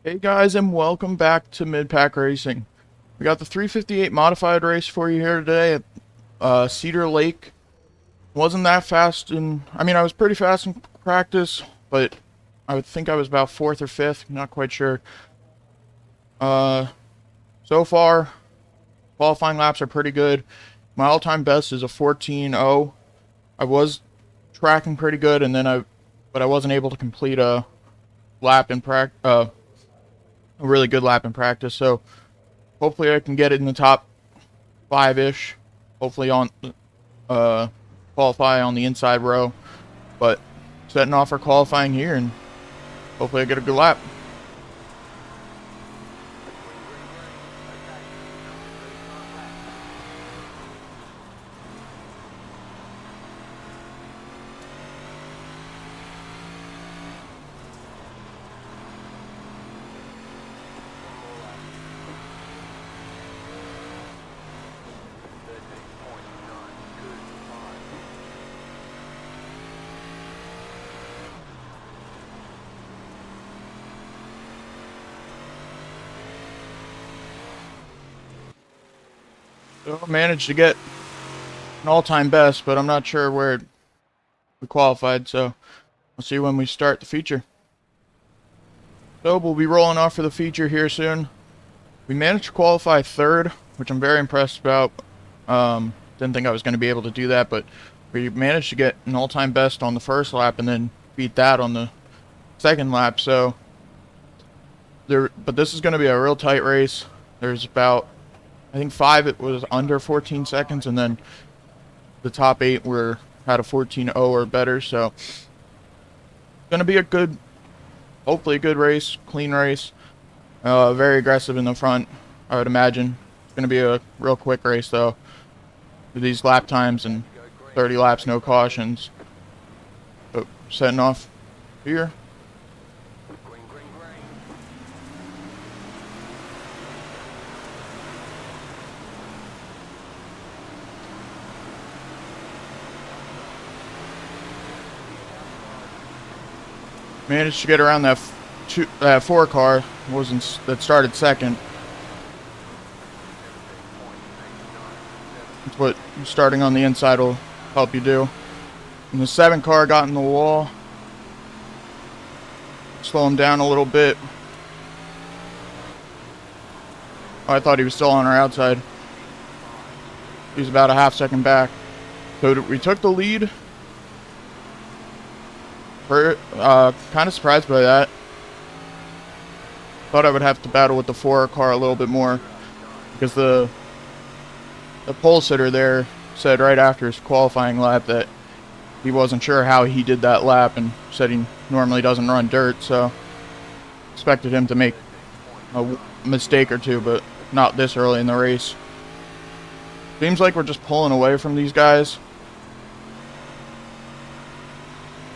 Hey guys, and welcome back to Mid-Pack Racing. We got the 358 modified race for you here today at Cedar Lake. Wasn't that fast I was pretty fast in practice, but I would think I was about 4th or 5th, not quite sure. Uh, so far, qualifying laps are pretty good. My all-time best is a 14.0. I was tracking pretty good, but I wasn't able to complete a lap in a really good lap in practice, so hopefully I can get it in the top five-ish. Hopefully uh qualify on the inside row. But setting off for qualifying here and hopefully I get a good lap. So I managed to get an all-time best, but I'm not sure where we qualified, so we'll see when we start the feature. So we'll be rolling off for the feature here soon. We managed to qualify third, which I'm very impressed about. Didn't think I was going to be able to do that, but we managed to get an all-time best on the first lap and then beat that on the second lap. But this is going to be a real tight race. There's about, I think it was under 14 seconds, and then the top 8 had a 14.0 or better. So it's going to be hopefully a good race, clean race. Very aggressive in the front, I would imagine. It's going to be a real quick race, though, with these lap times and 30 laps, no cautions. But setting off here. Managed to get around that 4 car that started second. That's what starting on the inside will help you do. And the 7 car got in the wall. Slow him down a little bit. Oh, I thought he was still on our outside. He's about a half second back. So we took the lead. Kind of surprised by that. Thought I would have to battle with the 4 car a little bit more, because the pole sitter there said right after his qualifying lap that he wasn't sure how he did that lap and said he normally doesn't run dirt, so expected him to make a mistake or two, but not this early in the race. Seems like we're just pulling away from these guys.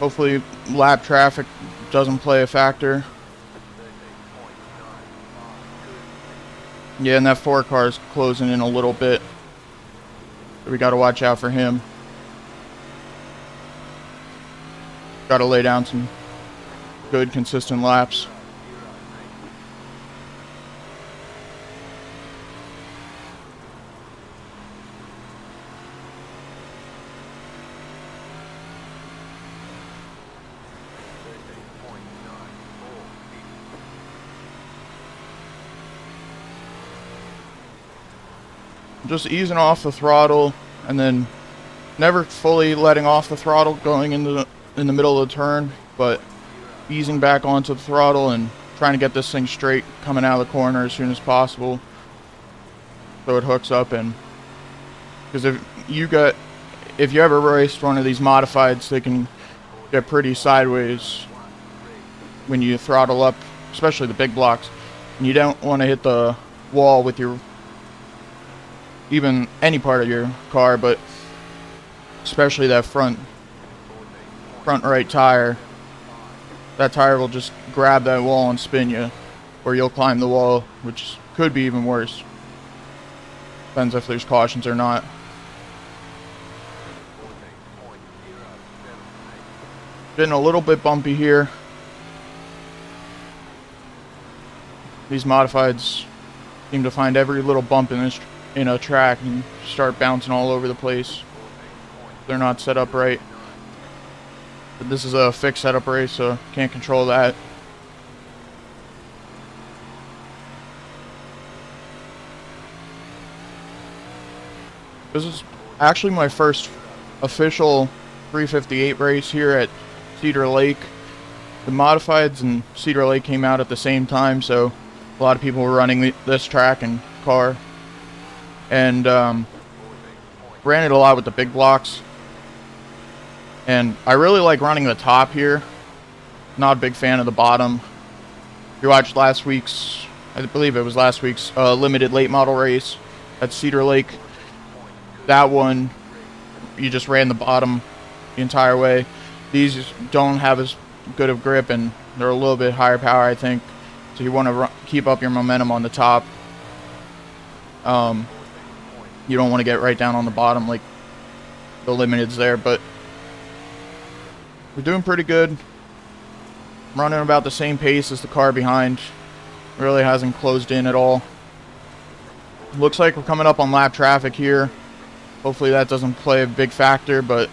Hopefully lap traffic doesn't play a factor. Yeah, and that 4 car is closing in a little bit. We got to watch out for him. Got to lay down some good, consistent laps. Just easing off the throttle and then never fully letting off the throttle going in the middle of the turn, but easing back onto the throttle and trying to get this thing straight coming out of the corner as soon as possible so it hooks up. And because if you ever raced one of these modifieds, they can get pretty sideways when you throttle up, especially the big blocks, and you don't want to hit the wall with even any part of your car, but especially that front right tire. That tire will just grab that wall and spin you, or you'll climb the wall, which could be even worse. Depends if there's cautions or not. Getting a little bit bumpy here. These modifieds seem to find every little bump in a track and start bouncing all over the place. They're not set up right. But this is a fixed setup race, so can't control that. This is actually my first official 358 race here at Cedar Lake. The modifieds and Cedar Lake came out at the same time, so a lot of people were running this track and car. And ran it a lot with the big blocks. And I really like running the top here. Not a big fan of the bottom. If you watched last week's, I believe it was last week's limited late model race at Cedar Lake, that one, you just ran the bottom the entire way. These don't have as good of grip, and they're a little bit higher power, I think. So you want to keep up your momentum on the top. You don't want to get right down on the bottom like the limiteds there, but we're doing pretty good. Running about the same pace as the car behind. Really hasn't closed in at all. Looks like we're coming up on lap traffic here. Hopefully that doesn't play a big factor, but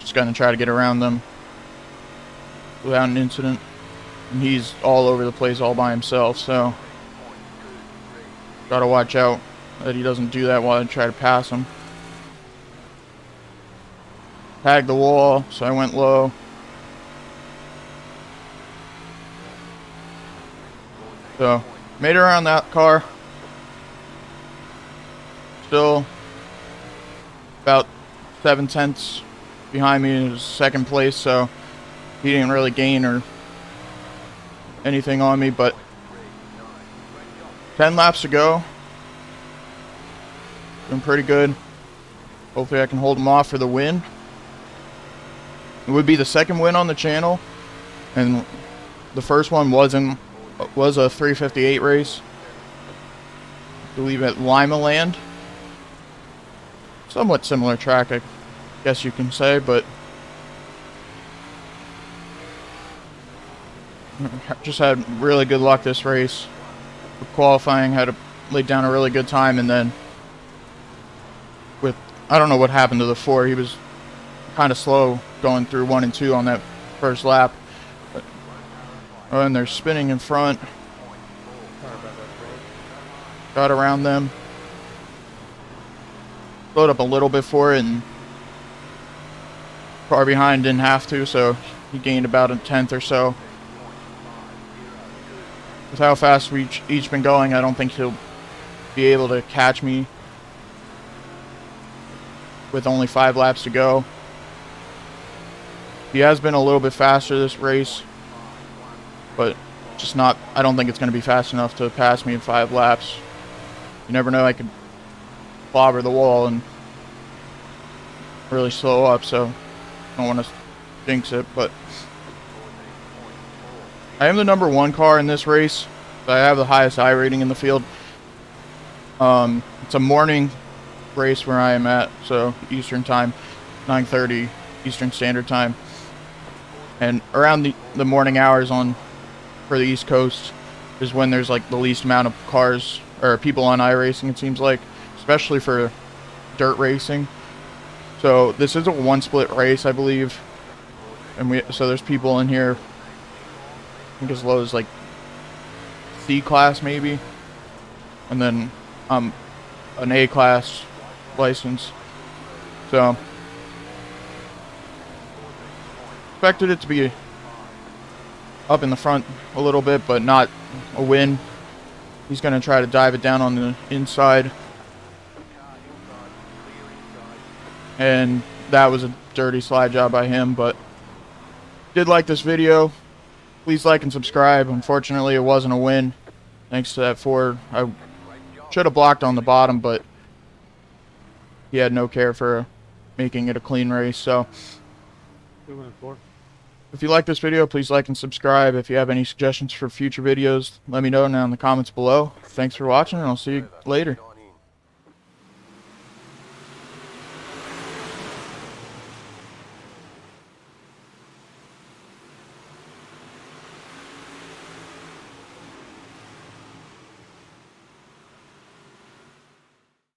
just gonna try to get around them without an incident. And he's all over the place all by himself, so gotta watch out that he doesn't do that while I try to pass him. Tagged the wall, so I went low. So made it around that car. Still about 7/10 behind me in second place, so he didn't really gain or anything on me, but 10 laps to go. Doing pretty good. Hopefully I can hold him off for the win. It would be the second win on the channel, and the first one was a 358 race. I believe at Lima Land. Somewhat similar track, I guess you can say, but just had really good luck this race. For qualifying, had to lay down a really good time, and then with, I don't know what happened to the 4. He was kind of slow going through 1 and 2 on that first lap. But, oh, and they're spinning in front. Got around them. Slowed up a little bit for it, and car behind didn't have to, so he gained about a 10th or so. With how fast we each been going, I don't think he'll be able to catch me with only 5 laps to go. He has been a little bit faster this race, but just not, I don't think it's going to be fast enough to pass me in 5 laps. You never know, I could clobber the wall and really slow up, so I don't want to jinx it, but I am the number 1 car in this race. So I have the highest iRating in the field. It's a morning race where I am at, so Eastern time, 9:30 Eastern Standard Time. And around the morning hours for the East Coast is when there's like the least amount of cars or people on iRacing, it seems like, especially for dirt racing. So this is a 1-split race, I believe, and so there's people in here, I think as low as like C class maybe, and then an A class license. So expected it to be up in the front a little bit, but not a win. He's going to try to dive it down on the inside. And that was a dirty slide job by him, but did like this video. Please like and subscribe. Unfortunately, it wasn't a win thanks to that 4. I should have blocked on the bottom, but he had no care for making it a clean race. So if you like this video, please like and subscribe. If you have any suggestions for future videos, let me know down in the comments below. Thanks for watching, and I'll see you later.